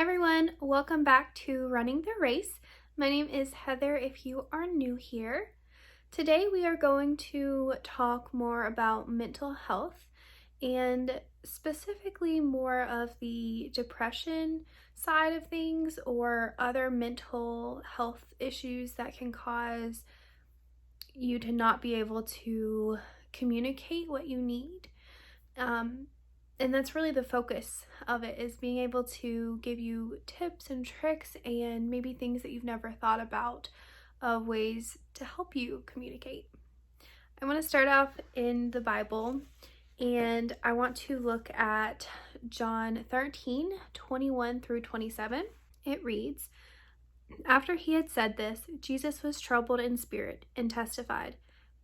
everyone, welcome back to Running the Race. My name is Heather if you are new here. Today we are going to talk more about mental health and specifically more of the depression side of things or other mental health issues that can cause you to not be able to communicate what you need. And that's really the focus of it, is being able to give you tips and tricks and maybe things that you've never thought about of ways to help you communicate. I want to start off in the Bible, and I want to look at John 13:21 through 27. It reads, "After he had said this, Jesus was troubled in spirit and testified,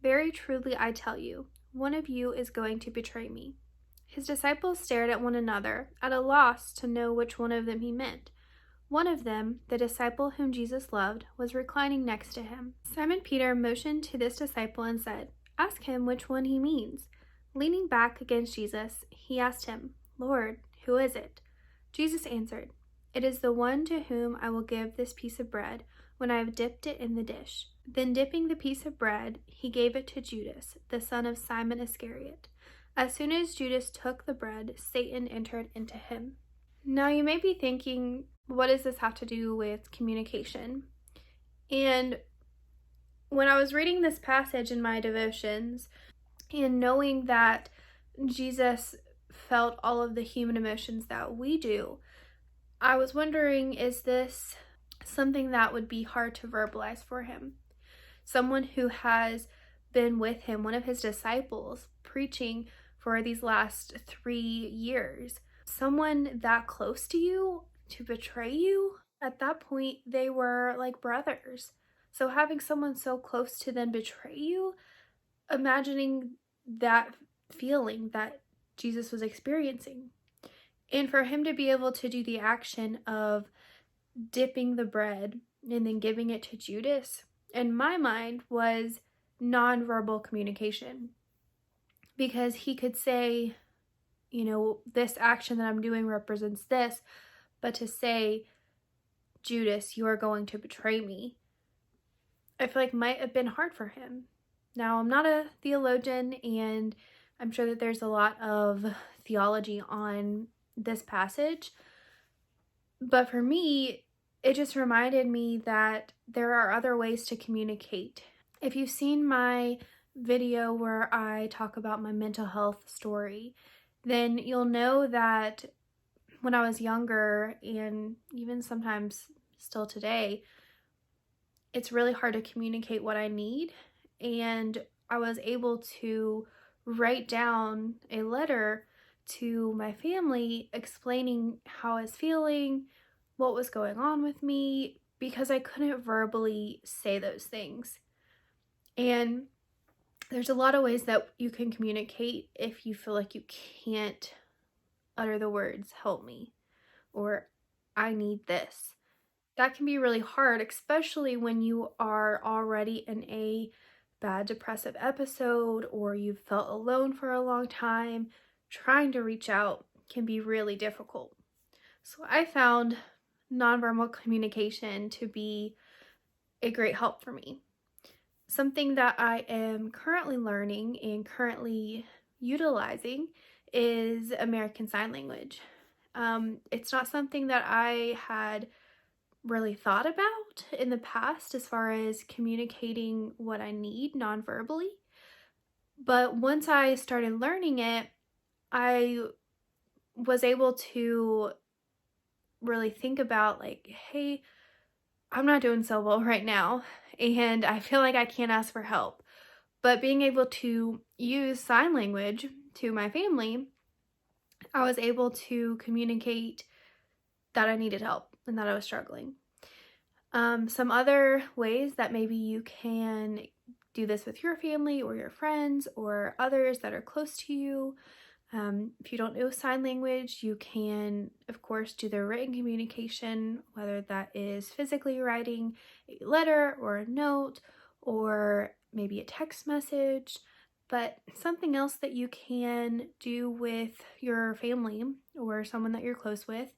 'Very truly I tell you, one of you is going to betray me.' His disciples stared at one another, at a loss to know which one of them he meant. One of them, the disciple whom Jesus loved, was reclining next to him. Simon Peter motioned to this disciple and said, 'Ask him which one he means.' Leaning back against Jesus, he asked him, 'Lord, who is it?' Jesus answered, 'It is the one to whom I will give this piece of bread when I have dipped it in the dish.' Then dipping the piece of bread, he gave it to Judas, the son of Simon Iscariot. As soon as Judas took the bread, Satan entered into him." Now you may be thinking, what does this have to do with communication? And when I was reading this passage in my devotions and knowing that Jesus felt all of the human emotions that we do, I was wondering, is this something that would be hard to verbalize for him? Someone who has been with him, one of his disciples, preaching for these last 3 years, someone that close to you to betray you. At that point, they were like brothers. So having someone so close to them betray you, imagining that feeling that Jesus was experiencing. And for him to be able to do the action of dipping the bread and then giving it to Judas, in my mind, was nonverbal communication. Because he could say, this action that I'm doing represents this, but to say, Judas, you are going to betray me, I feel like might have been hard for him. Now, I'm not a theologian, and I'm sure that there's a lot of theology on this passage, but for me, it just reminded me that there are other ways to communicate. If you've seen my video where I talk about my mental health story, then you'll know that when I was younger, and even sometimes still today, it's really hard to communicate what I need. And I was able to write down a letter to my family explaining how I was feeling, what was going on with me, because I couldn't verbally say those things. And there's a lot of ways that you can communicate if you feel like you can't utter the words, "help me," or "I need this." That can be really hard, especially when you are already in a bad depressive episode or you've felt alone for a long time. Trying to reach out can be really difficult. So I found nonverbal communication to be a great help for me. Something that I am currently learning and currently utilizing is American Sign Language. It's not something that I had really thought about in the past as far as communicating what I need non-verbally. But once I started learning it, I was able to really think about hey, I'm not doing so well right now, and I feel like I can't ask for help. But being able to use sign language to my family, I was able to communicate that I needed help and that I was struggling. Some other ways that maybe you can do this with your family or your friends or others that are close to you. If you don't know sign language, you can, of course, do the written communication, whether that is physically writing a letter or a note or maybe a text message. But something else that you can do with your family or someone that you're close with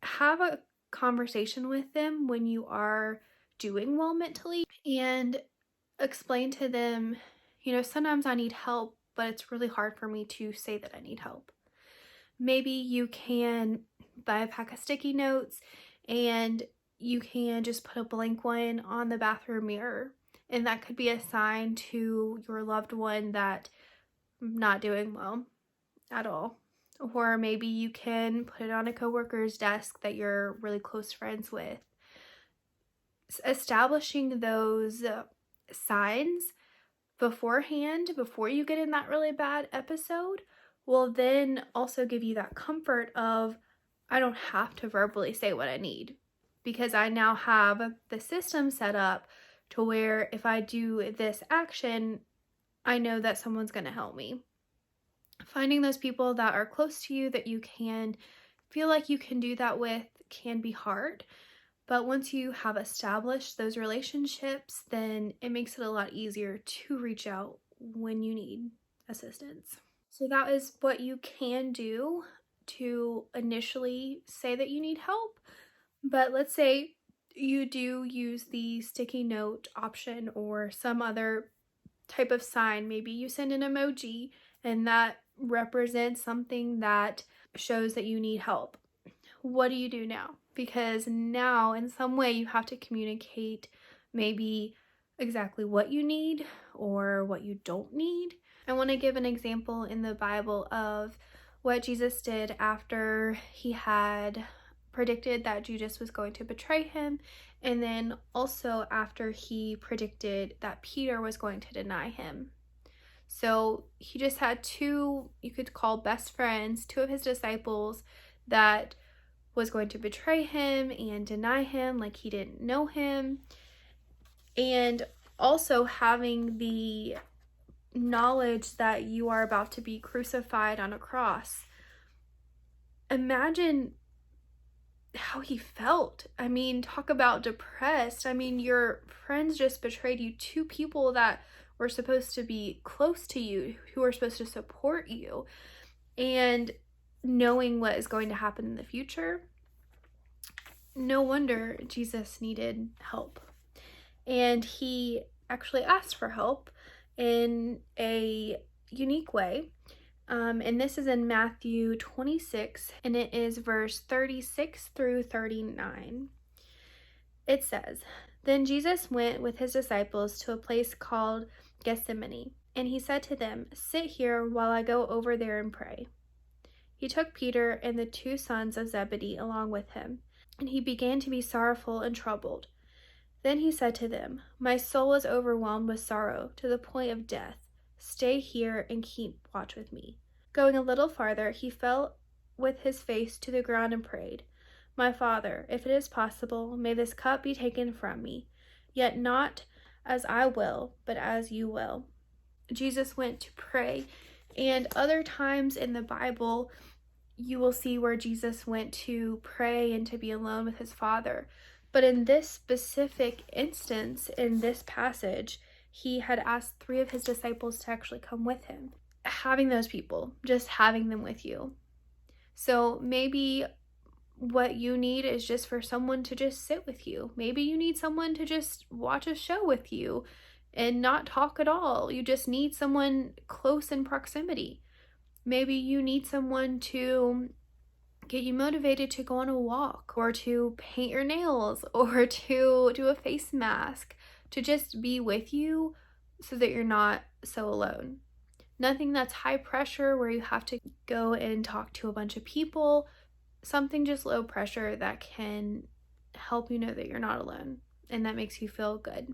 have a conversation with them when you are doing well mentally and explain to them, sometimes I need help, but it's really hard for me to say that I need help. Maybe you can buy a pack of sticky notes and you can just put a blank one on the bathroom mirror. And that could be a sign to your loved one that I'm not doing well at all. Or maybe you can put it on a coworker's desk that you're really close friends with. Establishing those signs beforehand, before you get in that really bad episode, will then also give you that comfort of, I don't have to verbally say what I need, because I now have the system set up to where if I do this action, I know that someone's going to help me. Finding those people that are close to you that you can feel like you can do that with can be hard. But once you have established those relationships, then it makes it a lot easier to reach out when you need assistance. So that is what you can do to initially say that you need help. But let's say you do use the sticky note option or some other type of sign. Maybe you send an emoji and that represents something that shows that you need help. What do you do now? Because now in some way you have to communicate maybe exactly what you need or what you don't need. I want to give an example in the Bible of what Jesus did after he had predicted that Judas was going to betray him, and then also after he predicted that Peter was going to deny him. So he just had two, you could call best friends, two of his disciples that was going to betray him and deny him like he didn't know him. And also having the knowledge that you are about to be crucified on a cross. Imagine how he felt. I mean, talk about depressed. I mean, your friends just betrayed you. Two people that were supposed to be close to you, who are supposed to support you, and knowing what is going to happen in the future. No wonder Jesus needed help. And he actually asked for help in a unique way. And this is in Matthew 26, and it is verse 36 through 39. It says, "Then Jesus went with his disciples to a place called Gethsemane, and he said to them, 'Sit here while I go over there and pray.' He took Peter and the two sons of Zebedee along with him, and he began to be sorrowful and troubled. Then he said to them, 'My soul is overwhelmed with sorrow to the point of death. Stay here and keep watch with me.' Going a little farther, he fell with his face to the ground and prayed, 'My Father, if it is possible, may this cup be taken from me. Yet not as I will, but as you will.'" Jesus went to pray. And other times in the Bible, you will see where Jesus went to pray and to be alone with his Father. But in this specific instance, in this passage, he had asked 3 of his disciples to actually come with him. Having those people, just having them with you. So maybe what you need is just for someone to just sit with you. Maybe you need someone to just watch a show with you and not talk at all. You just need someone close in proximity. Maybe you need someone to get you motivated to go on a walk or to paint your nails or to do a face mask, to just be with you so that you're not so alone. Nothing that's high pressure where you have to go and talk to a bunch of people. Something just low pressure that can help you know that you're not alone and that makes you feel good.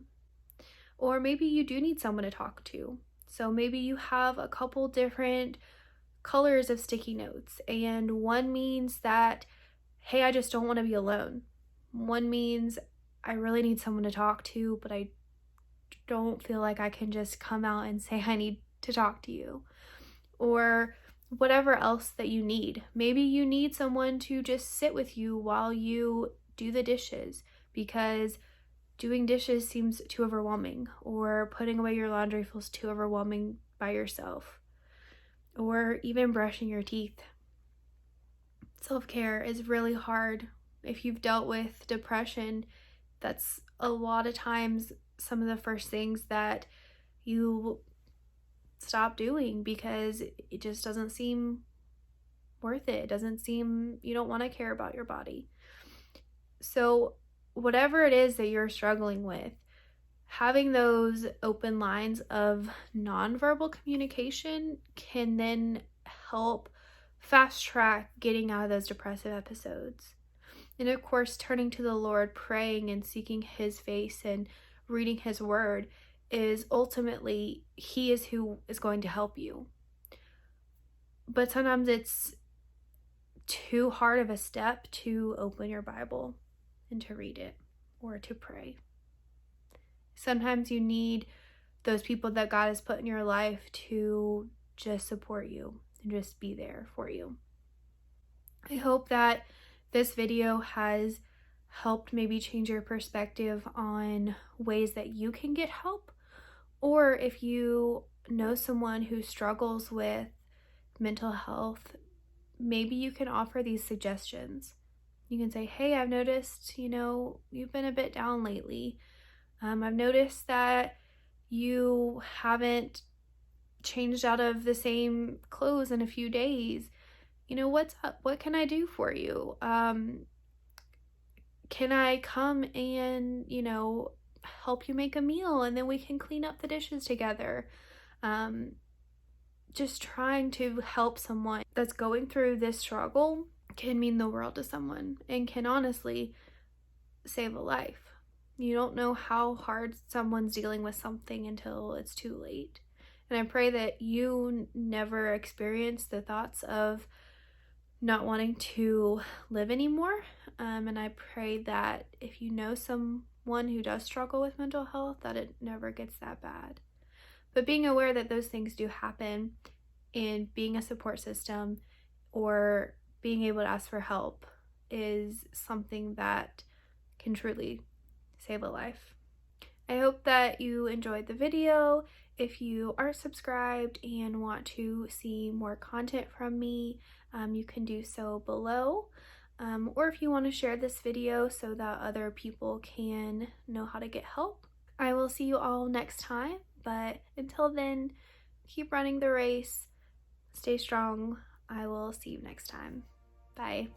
Or maybe you do need someone to talk to. So maybe you have a couple different colors of sticky notes, and one means that, hey, I just don't want to be alone. One means I really need someone to talk to, but I don't feel like I can just come out and say I need to talk to you. Or whatever else that you need. Maybe you need someone to just sit with you while you do the dishes because doing dishes seems too overwhelming, or putting away your laundry feels too overwhelming by yourself, or even brushing your teeth. Self-care is really hard If you've dealt with depression, that's a lot of times some of the first things that you stop doing because it just doesn't seem worth it. It doesn't seem, you don't want to care about your body. So whatever it is that you're struggling with, having those open lines of nonverbal communication can then help fast track getting out of those depressive episodes. And of course, turning to the Lord, praying and seeking His face and reading His word is ultimately, He is who is going to help you. But sometimes it's too hard of a step to open your Bible and to read it or to pray. Sometimes you need those people that God has put in your life to just support you and just be there for you. I hope that this video has helped maybe change your perspective on ways that you can get help, or if you know someone who struggles with mental health, maybe you can offer these suggestions. You can say, hey, I've noticed, you've been a bit down lately. I've noticed that you haven't changed out of the same clothes in a few days. What's up? What can I do for you? Can I come and, help you make a meal and then we can clean up the dishes together? Just trying to help someone that's going through this struggle can mean the world to someone and can honestly save a life. You don't know how hard someone's dealing with something until it's too late. And I pray that you never experience the thoughts of not wanting to live anymore. And I pray that if you know someone who does struggle with mental health, that it never gets that bad. But being aware that those things do happen and being a support system or being able to ask for help is something that can truly save a life. I hope that you enjoyed the video. If you are subscribed and want to see more content from me, you can do so below. Or if you want to share this video so that other people can know how to get help. I will see you all next time, but until then, keep running the race, stay strong. I will see you next time. Bye.